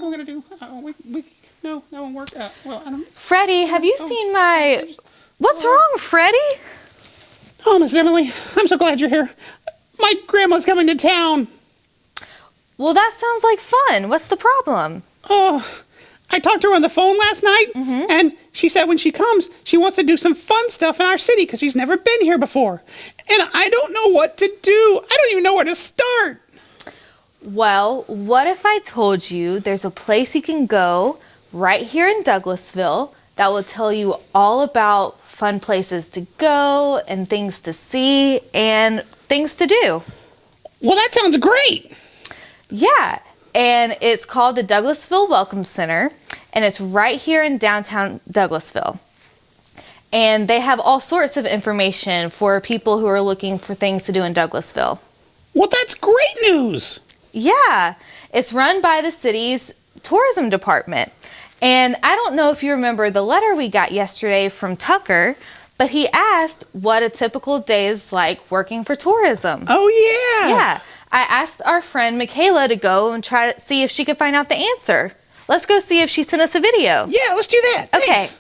what are we gonna do? No, that won't work. Well, I don't. Freddie, have you seen my? What's wrong, Freddie? Oh, Miss Emily, I'm so glad you're here. My grandma's coming to town. Well, that sounds like fun. What's the problem? Oh, I talked to her on the phone last night, and she said when she comes, she wants to do some fun stuff in our city because she's never been here before. And I don't know what to do. I don't even know where to start. Well, what if I told you there's a place you can go right here in Douglasville that will tell you all about fun places to go and things to see and things to do? Well, that sounds great. Yeah, and it's called the Douglasville Welcome Center, and it's right here in downtown Douglasville. And they have all sorts of information for people who are looking for things to do in Douglasville. Well, that's great news. Yeah, it's run by the city's tourism department. And I don't know if you remember the letter we got yesterday from Tucker, but he asked what a typical day is like working for tourism. Oh, yeah. Yeah, I asked our friend Michaela to go and try to see if she could find out the answer. Let's go see if she sent us a video. Yeah, let's do that. Okay. Thanks.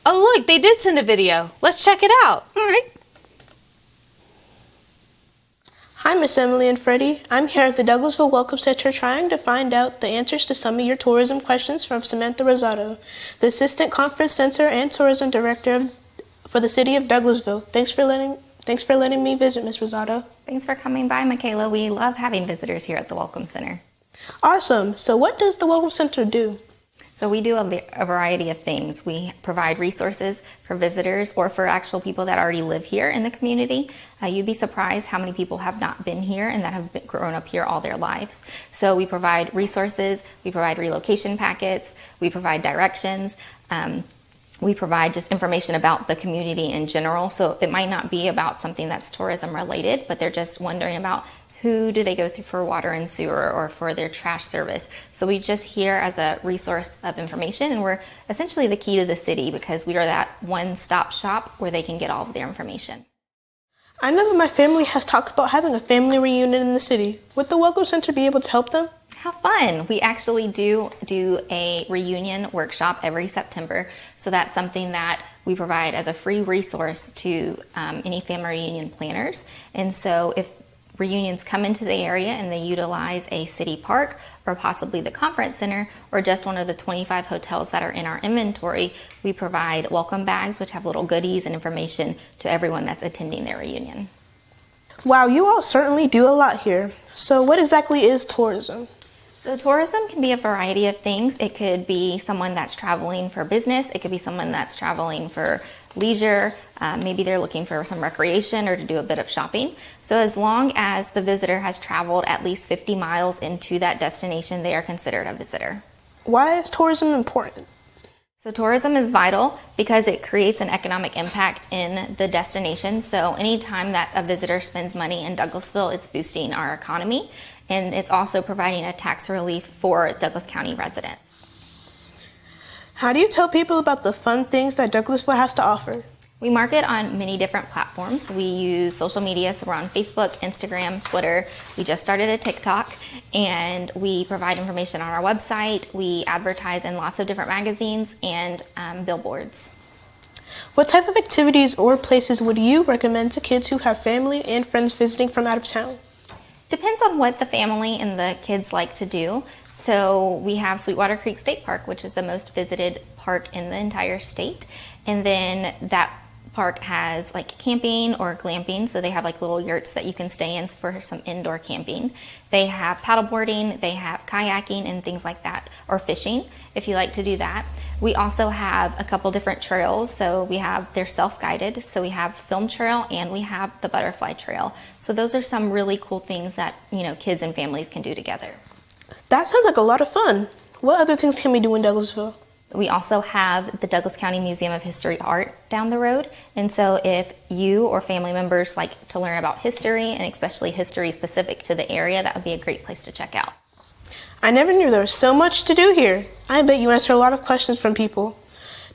Oh, look, they did send a video. Let's check it out. All right. Hi, Miss Emily and Freddie. I'm here at the Douglasville Welcome Center trying to find out the answers to some of your tourism questions from Samantha Rosado, the Assistant Conference Center and Tourism Director for the City of Douglasville. Thanks for letting me visit, Miss Rosado. Thanks for coming by, Michaela. We love having visitors here at the Welcome Center. Awesome. So what does the Welcome Center do? So we do a variety of things. We provide resources for visitors or for actual people that already live here in the community. You'd be surprised how many people have not been here and that have grown up here all their lives. So we provide resources, we provide relocation packets, we provide directions, we provide just information about the community in general. So it might not be about something that's tourism related, but they're just wondering about who do they go through for water and sewer or for their trash service. So we just here as a resource of information, and we're essentially the key to the city because we are that one-stop shop where they can get all of their information. I know that my family has talked about having a family reunion in the city. Would the Welcome Center be able to help them? How fun. We actually do a reunion workshop every September. So that's something that we provide as a free resource to any family reunion planners. And so if reunions come into the area and they utilize a city park or possibly the conference center or just one of the 25 hotels that are in our inventory, we provide welcome bags which have little goodies and information to everyone that's attending their reunion. Wow, you all certainly do a lot here. So what exactly is tourism? So tourism can be a variety of things. It could be someone that's traveling for business. It could be someone that's traveling for leisure. Maybe they're looking for some recreation or to do a bit of shopping. So as long as the visitor has traveled at least 50 miles into that destination, they are considered a visitor. Why is tourism important? So tourism is vital because it creates an economic impact in the destination. So anytime that a visitor spends money in Douglasville, it's boosting our economy, and it's also providing a tax relief for Douglas County residents. How do you tell people about the fun things that Douglasville has to offer? We market on many different platforms. We use social media, so we're on Facebook, Instagram, Twitter. We just started a TikTok, and we provide information on our website. We advertise in lots of different magazines and billboards. What type of activities or places would you recommend to kids who have family and friends visiting from out of town? Depends on what the family and the kids like to do. So we have Sweetwater Creek State Park, which is the most visited park in the entire state. And then that park has like camping or glamping, so they have like little yurts that you can stay in for some indoor camping. They have paddleboarding, they have kayaking and things like that, or fishing if you like to do that. We also have a couple different trails, so they're self-guided, so we have Film Trail and we have the Butterfly Trail. So those are some really cool things that, kids and families can do together. That sounds like a lot of fun. What other things can we do in Douglasville? We also have the Douglas County Museum of History Art down the road. And so if you or family members like to learn about history, and especially history specific to the area, that would be a great place to check out. I never knew there was so much to do here. I bet you answer a lot of questions from people.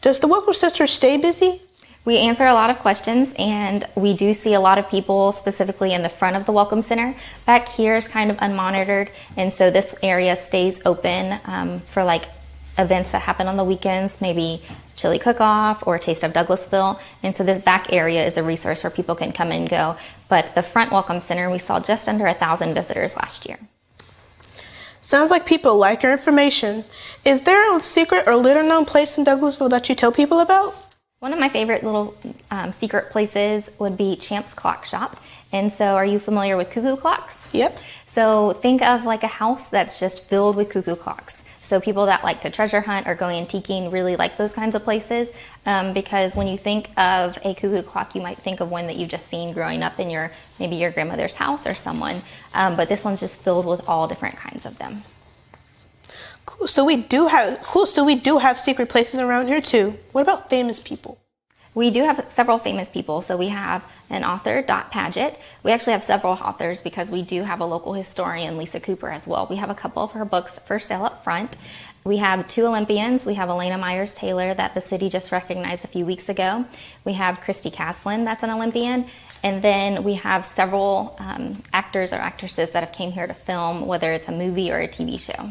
Does the Welcome Center stay busy? We answer a lot of questions, and we do see a lot of people specifically in the front of the Welcome Center. Back here is kind of unmonitored, and so this area stays open for like events that happen on the weekends, maybe chili cook-off or Taste of Douglasville. And so this back area is a resource where people can come and go. But the front Welcome Center, we saw just under 1,000 visitors last year. Sounds like people like your information. Is there a secret or little-known place in Douglasville that you tell people about? One of my favorite little secret places would be Champ's Clock Shop. And so are you familiar with cuckoo clocks? Yep. So think of like a house that's just filled with cuckoo clocks. So people that like to treasure hunt or go antiquing really like those kinds of places because when you think of a cuckoo clock, you might think of one that you've just seen growing up in maybe your grandmother's house or someone. But this one's just filled with all different kinds of them. Cool. So we do have secret places around here too. What about famous people? We do have several famous people. So we have an author, Dot Paget. We actually have several authors because we do have a local historian, Lisa Cooper, as well. We have a couple of her books for sale up front. We have 2 Olympians. We have Elena Myers-Taylor that the city just recognized a few weeks ago. We have Christy Caslin, that's an Olympian. And then we have several actors or actresses that have came here to film, whether it's a movie or a TV show.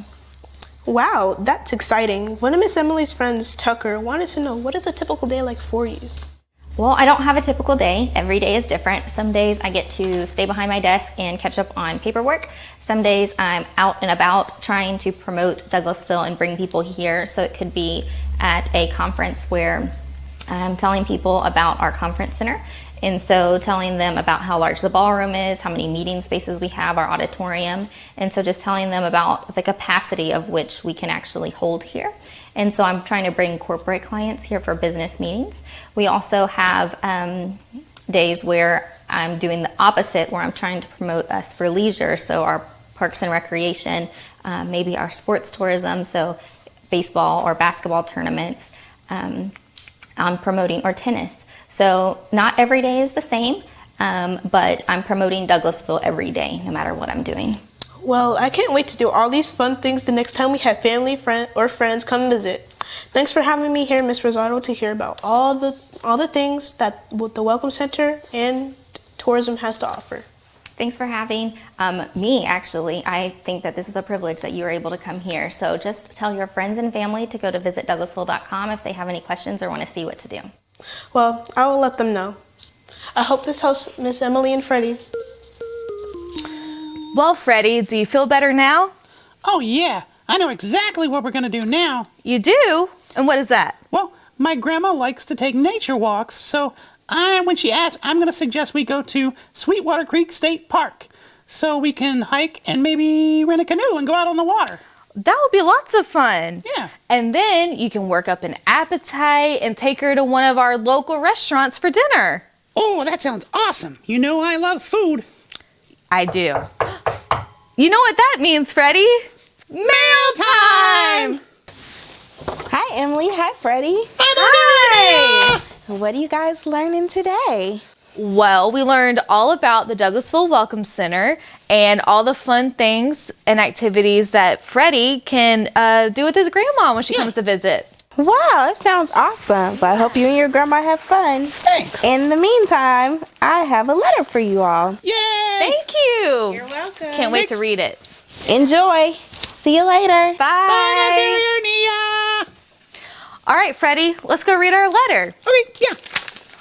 Wow, that's exciting. One of Miss Emily's friends, Tucker, wanted to know, what is a typical day like for you? Well, I don't have a typical day. Every day is different. Some days I get to stay behind my desk and catch up on paperwork. Some days I'm out and about trying to promote Douglasville and bring people here. So it could be at a conference where I'm telling people about our conference center. And so telling them about how large the ballroom is, how many meeting spaces we have, our auditorium. And so just telling them about the capacity of which we can actually hold here. And so I'm trying to bring corporate clients here for business meetings. We also have days where I'm doing the opposite, where I'm trying to promote us for leisure. So our parks and recreation, maybe our sports tourism, so baseball or basketball tournaments. I'm promoting, or tennis. So not every day is the same, but I'm promoting Douglasville every day, no matter what I'm doing. Well, I can't wait to do all these fun things the next time we have family, friends come visit. Thanks for having me here, Miss Rosado, to hear about all the things that the Welcome Center and tourism has to offer. Thanks for having me, actually. I think that this is a privilege that you were able to come here. So just tell your friends and family to go to visit Douglasville.com if they have any questions or want to see what to do. Well, I will let them know. I hope this helps Miss Emily and Freddie. Well, Freddie, do you feel better now? Oh, yeah. I know exactly what we're going to do now. You do? And what is that? Well, my grandma likes to take nature walks, so when she asks, I'm going to suggest we go to Sweetwater Creek State Park so we can hike and maybe rent a canoe and go out on the water. That would be lots of fun. Yeah. And then you can work up an appetite and take her to one of our local restaurants for dinner. Oh, that sounds awesome. You know I love food. I do. You know what that means, Freddie? Mail time! Hi, Emily. Hi, Freddie. Hi! What are you guys learning today? Well, we learned all about the Douglasville Welcome Center and all the fun things and activities that Freddie can do with his grandma when she comes to visit. Wow, that sounds awesome. But I hope you and your grandma have fun. Thanks. In the meantime, I have a letter for you all. Yay! Thank you. You're welcome. Can't wait to read it. Enjoy. See you later. Bye. All right, Freddie, let's go read our letter. Okay, yeah.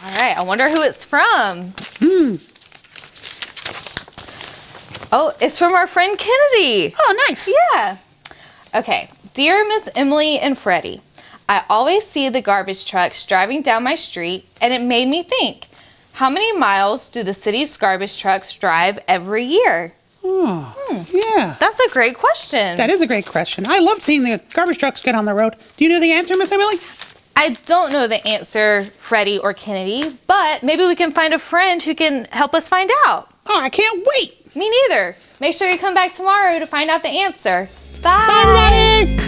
All right, I wonder who it's from. Oh, it's from our friend Kennedy. Oh, nice. Yeah. Okay. Dear Miss Emily and Freddie, I always see the garbage trucks driving down my street, and it made me think, how many miles do the city's garbage trucks drive every year? Yeah. That's a great question. That is a great question. I love seeing the garbage trucks get on the road. Do you know the answer, Miss Emily? I don't know the answer, Freddie or Kennedy, but maybe we can find a friend who can help us find out. Oh, I can't wait. Me neither. Make sure you come back tomorrow to find out the answer. Bye. Bye, everybody.